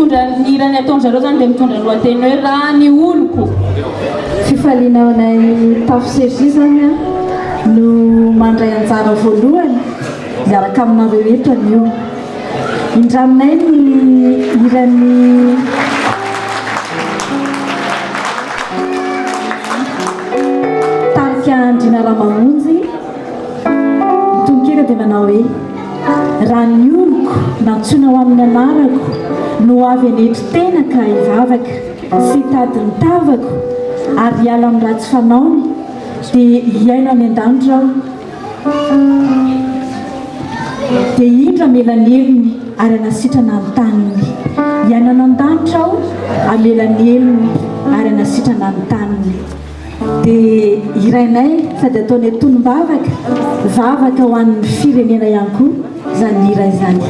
mitondra ny irany ataon'zareo zany dia mitondra ny lohateny hoe raha ny oloko. Fifalinaonay tafo sergi zany a no mandray anjara voalohany miaraka aminareo eto anio. Indraminay ny irany tarika Andrina Ramamonjy tonkira dia manao hoe raha ny oloko nantsona ho amin'ny anarako no avy anetry tena ka hivavaka sy tady ny tavako ary hiala amin'ny ratsy fanaony dia hiaino any an-danitra aho dia indra melanelony ary anasitrana ny taniny. Hiaino any an-danitra aho amelanelony ary anasitrana ny taniny. Dia irainay sady ataony atonom-bavaka ho an'ny firenena ihany koa zany iray zany.